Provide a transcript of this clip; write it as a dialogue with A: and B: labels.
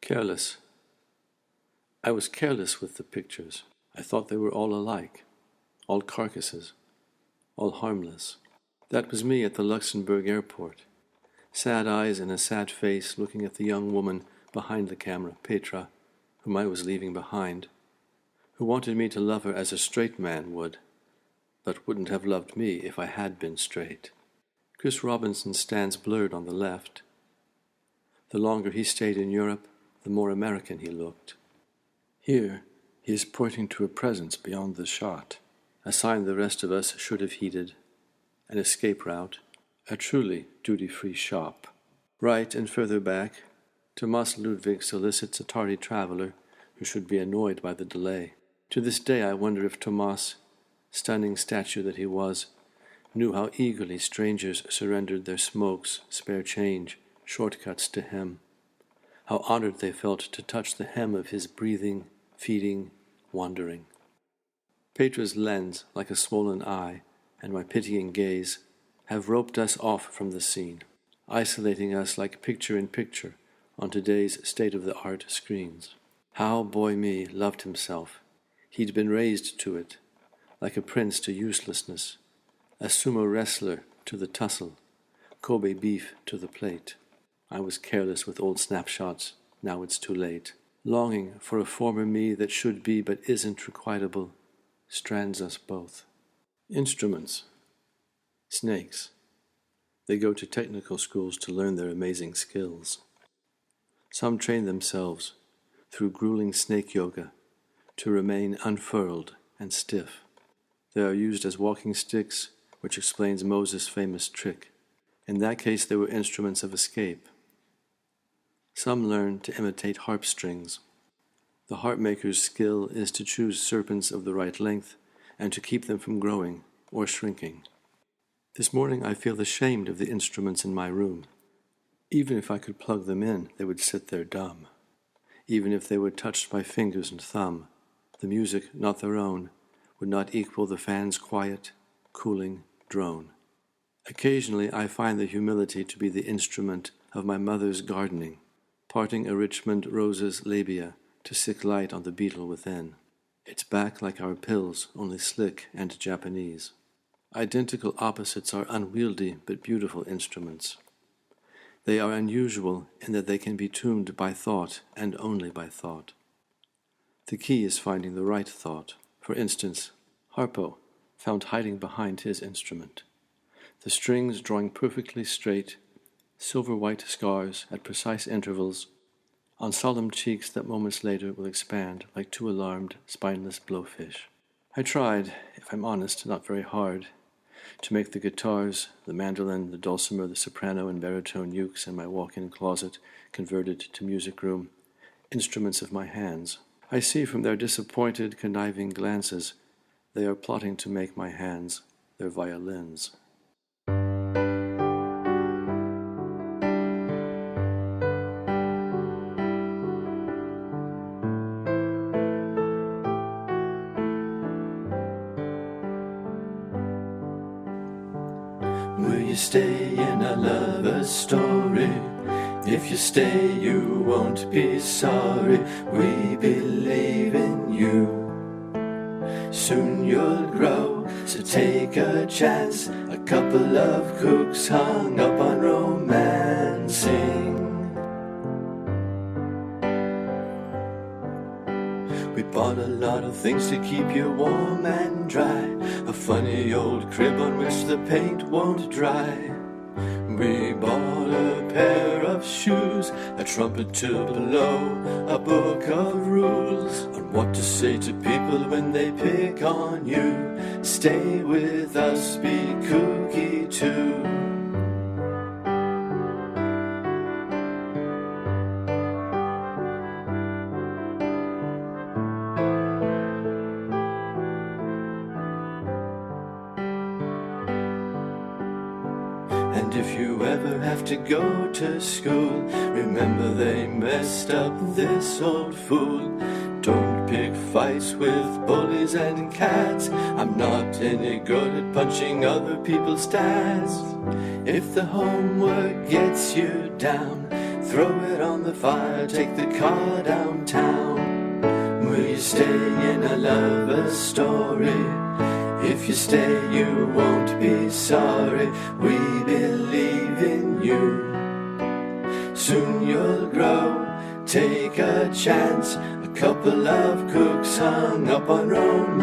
A: Careless. I was careless with the pictures. I thought they were all alike, all carcasses, all harmless. That was me at the Luxembourg airport. Sad eyes and a sad face looking at the young woman behind the camera, Petra, whom I was leaving behind, who wanted me to love her as a straight man would, but wouldn't have loved me if I had been straight. Chris Robinson stands blurred on the left. The longer he stayed in Europe, the more American he looked. Here, he is pointing to a presence beyond the shot, a sign the rest of us should have heeded, an escape route, a truly duty-free shop. Right and further back, Thomas Ludwig solicits a tardy traveler who should be annoyed by the delay. To this day I wonder if Thomas, stunning statue that he was, knew how eagerly strangers surrendered their smokes, spare change, shortcuts to him, how honored they felt to touch the hem of his breathing, feeding, wandering. Petra's lens, like a swollen eye, and my pitying gaze, have roped us off from the scene, isolating us like picture-in-picture on today's state-of-the-art screens. How Boy Me loved himself. He'd been raised to it, like a prince to uselessness, a sumo wrestler to the tussle, Kobe beef to the plate. I was careless with old snapshots, now it's too late. Longing for a former me that should be but isn't requitable, strands us both. Instruments. Snakes. They go to technical schools to learn their amazing skills. Some train themselves, through grueling snake yoga, to remain unfurled and stiff. They are used as walking sticks, which explains Moses' famous trick. In that case, they were instruments of escape. Some learn to imitate harp strings. The harp maker's skill is to choose serpents of the right length and to keep them from growing or shrinking. This morning I feel ashamed of the instruments in my room. Even if I could plug them in, they would sit there dumb. Even if they were touched by fingers and thumb, the music, not their own, would not equal the fan's quiet, cooling drone. Occasionally I find the humility to be the instrument of my mother's gardening, parting a Richmond rose's labia to sick light on the beetle within. Its back like our pills, only slick and Japanese. Identical opposites are unwieldy but beautiful instruments. They are unusual in that they can be tuned by thought and only by thought. The key is finding the right thought. For instance, Harpo, found hiding behind his instrument. The strings drawing perfectly straight, silver-white scars at precise intervals, on solemn cheeks that moments later will expand like two alarmed, spineless blowfish. I tried, if I'm honest, not very hard, to make the guitars, the mandolin, the dulcimer, the soprano and baritone ukes in my walk-in closet, converted to music room, instruments of my hands. I see from their disappointed, conniving glances they are plotting to make my hands their violins.
B: Will you stay in a lover's story? If you stay, you won't be sorry. We believe in you. Soon you'll grow, so take a chance. A couple of kooks hung up on romancing. We bought a lot of things to keep you warm and dry. A funny old crib on which the paint won't dry. We bought a pair of shoes, a trumpet to blow, a book of rules on what to say to people when they pick on you. Stay with us, be kooky too. And if you ever have to go to school, remember they messed up this old fool. Don't pick fights with bullies and cats. I'm not any good at punching other people's dads. If the homework gets you down, Throw it on the fire, take the car downtown. Will you stay in a lover's story? If you stay, you won't be sorry. We believe in you. Soon you'll grow, take a chance. A couple of cooks hung up on romancing.